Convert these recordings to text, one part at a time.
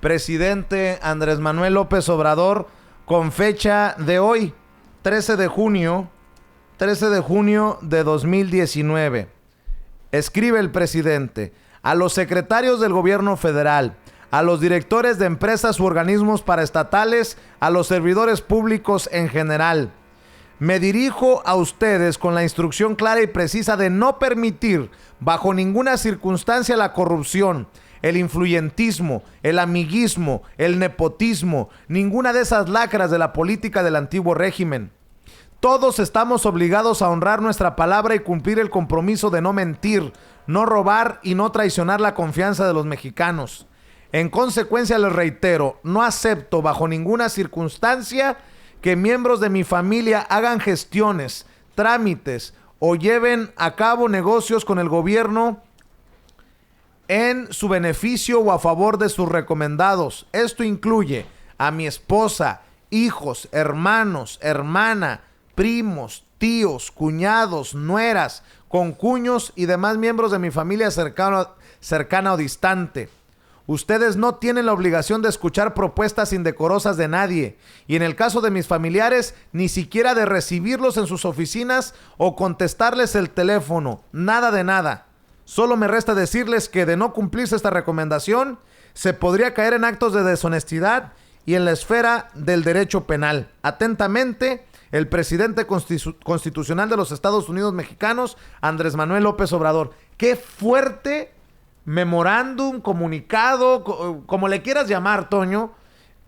presidente Andrés Manuel López Obrador, con fecha de hoy, 13 de junio de 2019. Escribe el presidente: a los secretarios del gobierno federal, a los directores de empresas u organismos paraestatales, a los servidores públicos en general. Me dirijo a ustedes con la instrucción clara y precisa de no permitir bajo ninguna circunstancia la corrupción, el influyentismo, el amiguismo, el nepotismo, ninguna de esas lacras de la política del antiguo régimen. Todos estamos obligados a honrar nuestra palabra y cumplir el compromiso de no mentir, no robar y no traicionar la confianza de los mexicanos. En consecuencia, les reitero, no acepto bajo ninguna circunstancia que miembros de mi familia hagan gestiones, trámites o lleven a cabo negocios con el gobierno en su beneficio o a favor de sus recomendados. Esto incluye a mi esposa, hijos, hermanos, hermana, primos, tíos, cuñados, nueras, concuños y demás miembros de mi familia cercana o distante. Ustedes no tienen la obligación de escuchar propuestas indecorosas de nadie, y en el caso de mis familiares, ni siquiera de recibirlos en sus oficinas o contestarles el teléfono. Nada de nada. Solo me resta decirles que de no cumplirse esta recomendación, se podría caer en actos de deshonestidad y en la esfera del derecho penal. Atentamente, el presidente constitucional de los Estados Unidos mexicanos, Andrés Manuel López Obrador. ¡Qué fuerte memorándum, comunicado, como le quieras llamar, Toño,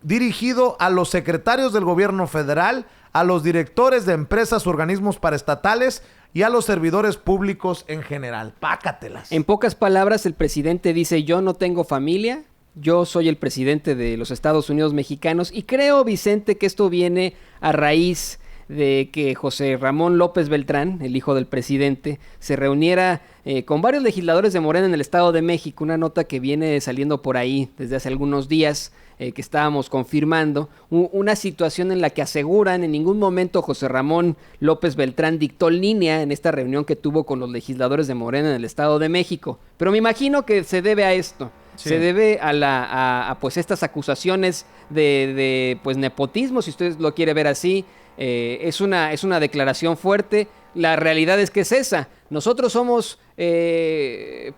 dirigido a los secretarios del gobierno federal, a los directores de empresas, organismos paraestatales y a los servidores públicos en general? Pácatelas. En pocas palabras, el presidente dice: yo no tengo familia, yo soy el presidente de los Estados Unidos mexicanos, y creo, Vicente, que esto viene a raíz de que José Ramón López Beltrán, el hijo del presidente, se reuniera con varios legisladores de Morena en el Estado de México. Una nota que viene saliendo por ahí desde hace algunos días, que estábamos confirmando, una situación en la que aseguran en ningún momento José Ramón López Beltrán dictó línea en esta reunión que tuvo con los legisladores de Morena en el Estado de México. Pero me imagino que se debe a esto. Sí. Se debe a pues estas acusaciones de pues nepotismo, si usted lo quiere ver así. Es una declaración fuerte. La realidad es que es esa. Nosotros somos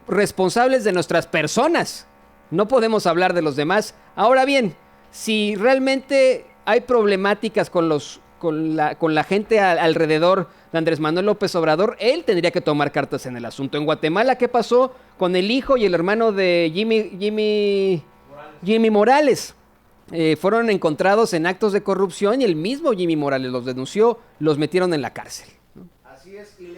responsables de nuestras personas. No podemos hablar de los demás. Ahora bien, si realmente hay problemáticas con la gente alrededor de Andrés Manuel López Obrador, él tendría que tomar cartas en el asunto. En Guatemala, ¿qué pasó con el hijo y el hermano de Jimmy Morales? Fueron encontrados en actos de corrupción y el mismo Jimmy Morales los denunció, los metieron en la cárcel. Así es, y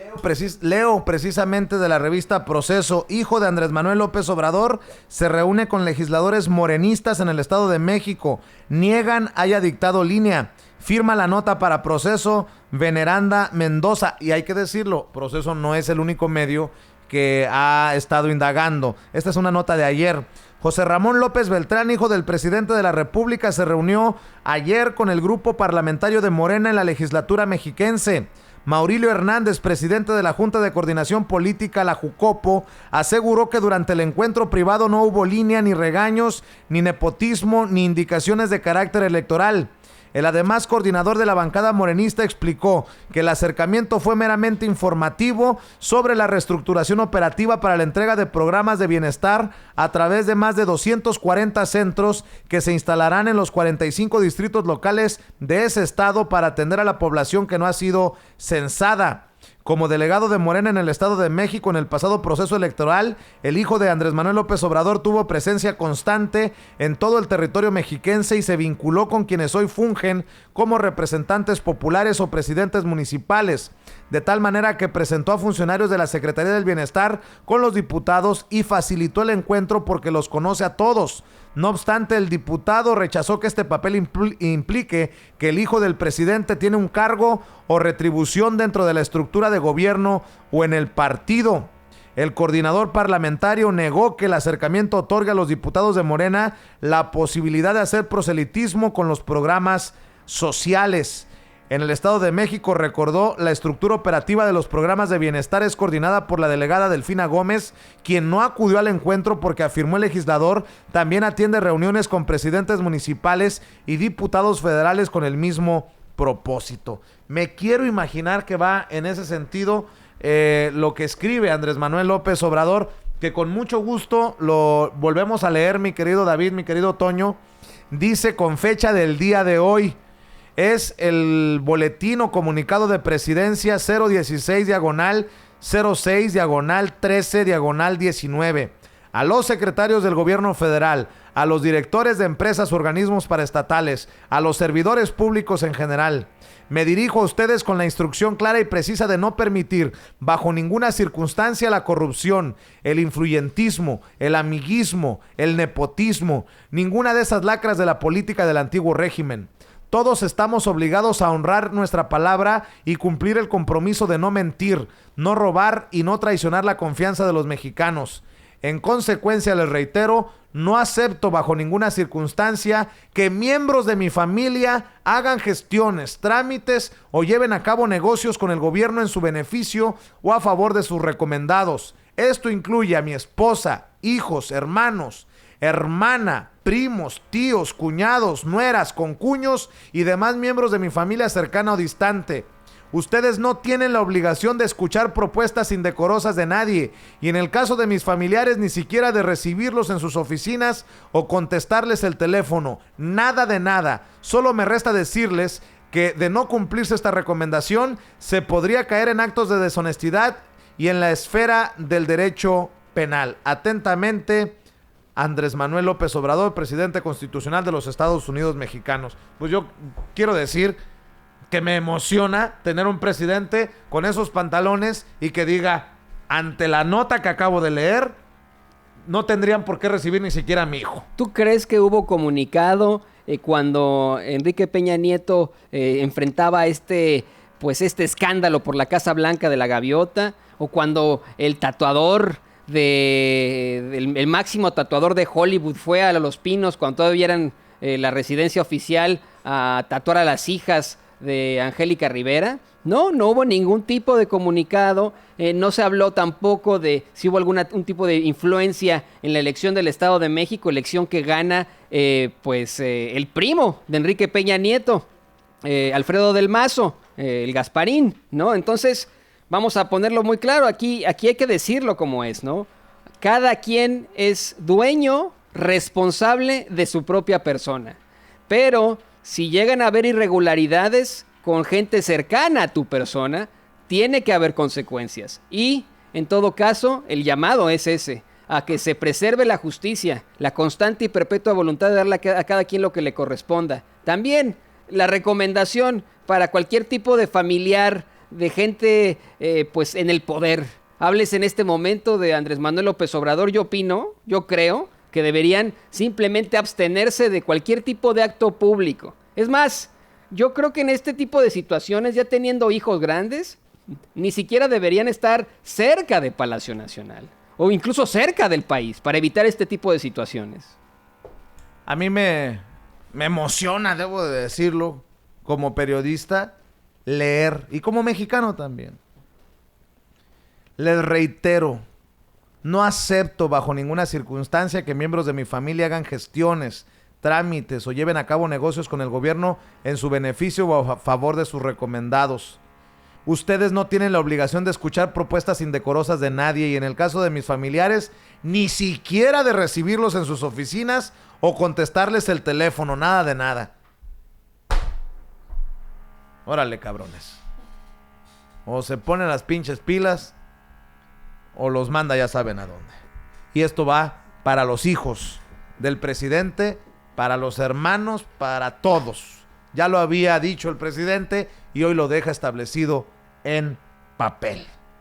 leo precisamente de la revista Proceso: hijo de Andrés Manuel López Obrador se reúne con legisladores morenistas en el Estado de México, niegan haya dictado línea. Firma la nota para Proceso Veneranda Mendoza. Y hay que decirlo, Proceso no es el único medio que ha estado indagando. Esta es una nota de ayer. José Ramón López Beltrán, hijo del presidente de la República, se reunió ayer con el grupo parlamentario de Morena en la legislatura mexiquense. Maurilio Hernández, presidente de la Junta de Coordinación Política, la Jucopo, aseguró que durante el encuentro privado no hubo línea, ni regaños, ni nepotismo, ni indicaciones de carácter electoral. El además coordinador de la bancada morenista explicó que el acercamiento fue meramente informativo sobre la reestructuración operativa para la entrega de programas de bienestar a través de más de 240 centros que se instalarán en los 45 distritos locales de ese estado para atender a la población que no ha sido censada. Como delegado de Morena en el Estado de México en el pasado proceso electoral, el hijo de Andrés Manuel López Obrador tuvo presencia constante en todo el territorio mexiquense y se vinculó con quienes hoy fungen como representantes populares o presidentes municipales, de tal manera que presentó a funcionarios de la Secretaría del Bienestar con los diputados y facilitó el encuentro porque los conoce a todos. No obstante, el diputado rechazó que este papel implique que el hijo del presidente tiene un cargo o retribución dentro de la estructura de gobierno o en el partido. El coordinador parlamentario negó que el acercamiento otorgue a los diputados de Morena la posibilidad de hacer proselitismo con los programas sociales. En el Estado de México, recordó, la estructura operativa de los programas de bienestar es coordinada por la delegada Delfina Gómez, quien no acudió al encuentro porque, afirmó el legislador, también atiende reuniones con presidentes municipales y diputados federales con el mismo propósito. Me quiero imaginar que va en ese sentido lo que escribe Andrés Manuel López Obrador, que con mucho gusto lo volvemos a leer, mi querido David, mi querido Toño. Dice con fecha del día de hoy, es el boletín o comunicado de presidencia 016-06-13-19. A los secretarios del gobierno federal, a los directores de empresas o organismos paraestatales, a los servidores públicos en general. Me dirijo a ustedes con la instrucción clara y precisa de no permitir bajo ninguna circunstancia la corrupción, el influyentismo, el amiguismo, el nepotismo, ninguna de esas lacras de la política del antiguo régimen. Todos estamos obligados a honrar nuestra palabra y cumplir el compromiso de no mentir, no robar y no traicionar la confianza de los mexicanos. En consecuencia, les reitero, no acepto bajo ninguna circunstancia que miembros de mi familia hagan gestiones, trámites o lleven a cabo negocios con el gobierno en su beneficio o a favor de sus recomendados. Esto incluye a mi esposa, hijos, hermanos, hermana, primos, tíos, cuñados, nueras, concuños y demás miembros de mi familia cercana o distante. Ustedes no tienen la obligación de escuchar propuestas indecorosas de nadie, y en el caso de mis familiares ni siquiera de recibirlos en sus oficinas o contestarles el teléfono. Nada de nada. Solo me resta decirles que de no cumplirse esta recomendación, se podría caer en actos de deshonestidad y en la esfera del derecho penal. Atentamente, Andrés Manuel López Obrador, presidente constitucional de los Estados Unidos mexicanos. Pues yo quiero decir que me emociona tener un presidente con esos pantalones y que diga, ante la nota que acabo de leer, no tendrían por qué recibir ni siquiera a mi hijo. ¿Tú crees que hubo comunicado cuando Enrique Peña Nieto enfrentaba este escándalo por la Casa Blanca de la Gaviota? ¿O cuando el tatuador el máximo tatuador de Hollywood fue a Los Pinos, cuando todavía eran la residencia oficial, a tatuar a las hijas de Angélica Rivera? No hubo ningún tipo de comunicado, no se habló tampoco de si hubo un tipo de influencia en la elección del Estado de México, elección que gana el primo de Enrique Peña Nieto, Alfredo del Mazo, el Gasparín, ¿no? Entonces, vamos a ponerlo muy claro, aquí hay que decirlo como es, ¿no? Cada quien es dueño, responsable de su propia persona, pero si llegan a haber irregularidades con gente cercana a tu persona, tiene que haber consecuencias. Y, en todo caso, el llamado es ese, a que se preserve la justicia, la constante y perpetua voluntad de darle a cada quien lo que le corresponda. También la recomendación para cualquier tipo de familiar, de gente en el poder. Hables en este momento de Andrés Manuel López Obrador, yo creo que deberían simplemente abstenerse de cualquier tipo de acto público. Es más, yo creo que en este tipo de situaciones, ya teniendo hijos grandes, ni siquiera deberían estar cerca de Palacio Nacional o incluso cerca del país para evitar este tipo de situaciones. A mí me emociona, debo de decirlo, como periodista, leer, y como mexicano también. Les reitero, no acepto bajo ninguna circunstancia que miembros de mi familia hagan gestiones, trámites o lleven a cabo negocios con el gobierno en su beneficio o a favor de sus recomendados. Ustedes no tienen la obligación de escuchar propuestas indecorosas de nadie, y en el caso de mis familiares, ni siquiera de recibirlos en sus oficinas o contestarles el teléfono, nada de nada. Órale, cabrones. O se ponen las pinches pilas o los manda ya saben a dónde. Y esto va para los hijos del presidente, para los hermanos, para todos. Ya lo había dicho el presidente y hoy lo deja establecido en papel.